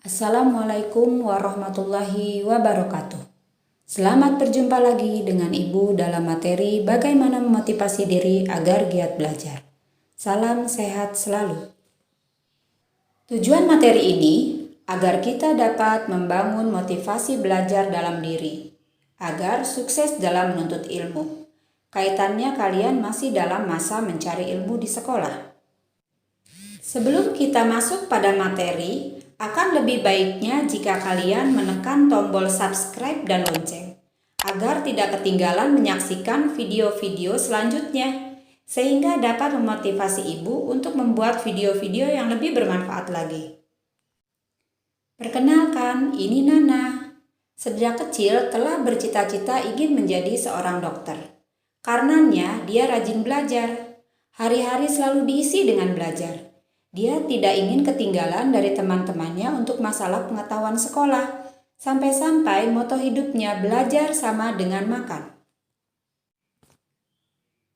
Assalamualaikum warahmatullahi wabarakatuh. Selamat berjumpa lagi dengan Ibu dalam materi bagaimana memotivasi diri agar giat belajar. Salam sehat selalu. Tujuan materi ini agar kita dapat membangun motivasi belajar dalam diri, agar sukses dalam menuntut ilmu. Kaitannya kalian masih dalam masa mencari ilmu di sekolah. Sebelum kita masuk pada materi, akan lebih baiknya jika kalian menekan tombol subscribe dan lonceng, agar tidak ketinggalan menyaksikan video-video selanjutnya, sehingga dapat memotivasi ibu untuk membuat video-video yang lebih bermanfaat lagi. Perkenalkan, ini Nana. Sejak kecil telah bercita-cita ingin menjadi seorang dokter. Karenanya dia rajin belajar. Hari-hari selalu diisi dengan belajar. Dia tidak ingin ketinggalan dari teman-temannya untuk masalah pengetahuan sekolah. Sampai-sampai moto hidupnya belajar sama dengan makan.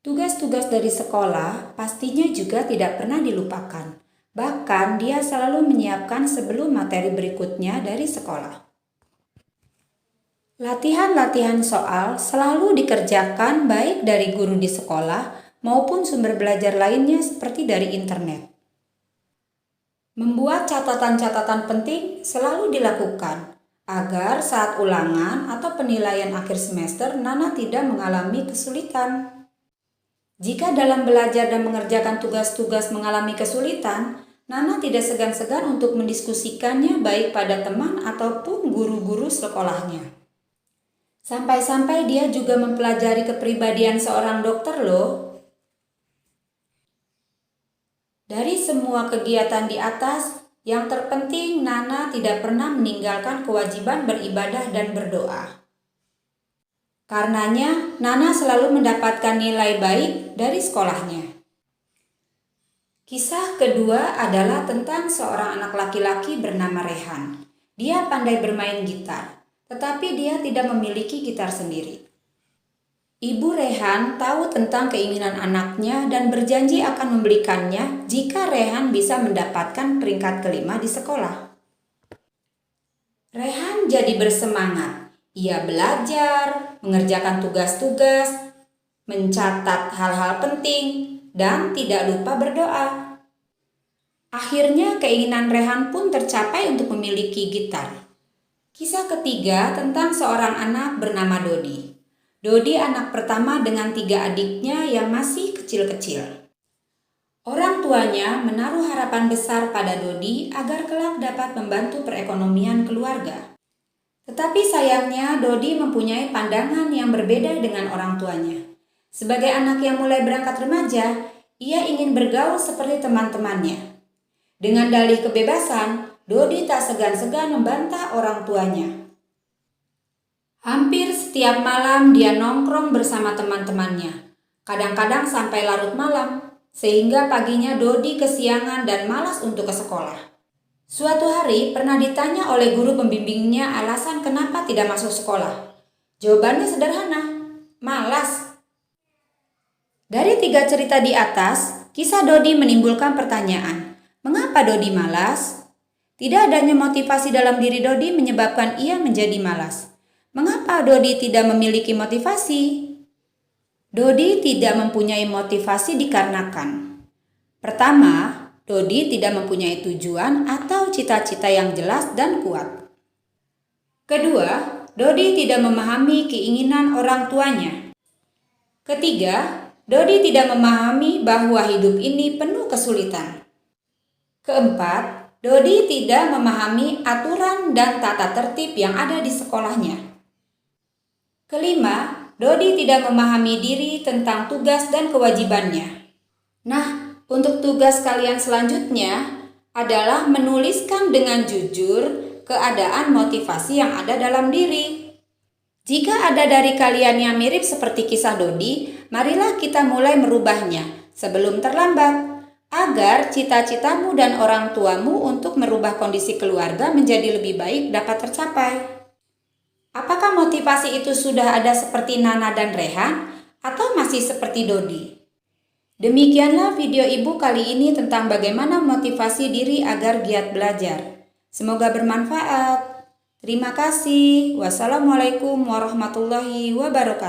Tugas-tugas dari sekolah pastinya juga tidak pernah dilupakan. Bahkan dia selalu menyiapkan sebelum materi berikutnya dari sekolah. Latihan-latihan soal selalu dikerjakan baik dari guru di sekolah maupun sumber belajar lainnya seperti dari internet. Membuat catatan-catatan penting selalu dilakukan agar saat ulangan atau penilaian akhir semester Nana tidak mengalami kesulitan. Jika dalam belajar dan mengerjakan tugas-tugas mengalami kesulitan, Nana tidak segan-segan untuk mendiskusikannya baik pada teman ataupun guru-guru sekolahnya. Sampai-sampai dia juga mempelajari kepribadian seorang dokter loh. Dari semua kegiatan di atas, yang terpenting Nana tidak pernah meninggalkan kewajiban beribadah dan berdoa. Karenanya, Nana selalu mendapatkan nilai baik dari sekolahnya. Kisah kedua adalah tentang seorang anak laki-laki bernama Rehan. Dia pandai bermain gitar, tetapi dia tidak memiliki gitar sendiri. Ibu Rehan tahu tentang keinginan anaknya dan berjanji akan membelikannya jika Rehan bisa mendapatkan peringkat kelima di sekolah. Rehan jadi bersemangat. Ia belajar, mengerjakan tugas-tugas, mencatat hal-hal penting, dan tidak lupa berdoa. Akhirnya keinginan Rehan pun tercapai untuk memiliki gitar. Kisah ketiga tentang seorang anak bernama Dodi. Dodi anak pertama dengan 3 adiknya yang masih kecil-kecil. Orang tuanya menaruh harapan besar pada Dodi agar kelak dapat membantu perekonomian keluarga. Tetapi sayangnya Dodi mempunyai pandangan yang berbeda dengan orang tuanya. Sebagai anak yang mulai berangkat remaja, ia ingin bergaul seperti teman-temannya. Dengan dalih kebebasan, Dodi tak segan-segan membantah orang tuanya. Hampir setiap malam dia nongkrong bersama teman-temannya, kadang-kadang sampai larut malam, sehingga paginya Dodi kesiangan dan malas untuk ke sekolah. Suatu hari pernah ditanya oleh guru pembimbingnya alasan kenapa tidak masuk sekolah. Jawabannya sederhana, malas. Dari 3 cerita di atas, kisah Dodi menimbulkan pertanyaan, mengapa Dodi malas? Tidak adanya motivasi dalam diri Dodi menyebabkan ia menjadi malas. Mengapa Dodi tidak memiliki motivasi? Dodi tidak mempunyai motivasi dikarenakan: pertama, Dodi tidak mempunyai tujuan atau cita-cita yang jelas dan kuat. Kedua, Dodi tidak memahami keinginan orang tuanya. Ketiga, Dodi tidak memahami bahwa hidup ini penuh kesulitan. Keempat, Dodi tidak memahami aturan dan tata tertib yang ada di sekolahnya. Kelima, Dodi tidak memahami diri tentang tugas dan kewajibannya. Nah, untuk tugas kalian selanjutnya adalah menuliskan dengan jujur keadaan motivasi yang ada dalam diri. Jika ada dari kalian yang mirip seperti kisah Dodi, marilah kita mulai merubahnya sebelum terlambat, agar cita-citamu dan orang tuamu untuk merubah kondisi keluarga menjadi lebih baik dapat tercapai. Apakah motivasi itu sudah ada seperti Nana dan Rehan atau masih seperti Dodi? Demikianlah video ibu kali ini tentang bagaimana motivasi diri agar giat belajar. Semoga bermanfaat. Terima kasih. Wassalamualaikum warahmatullahi wabarakatuh.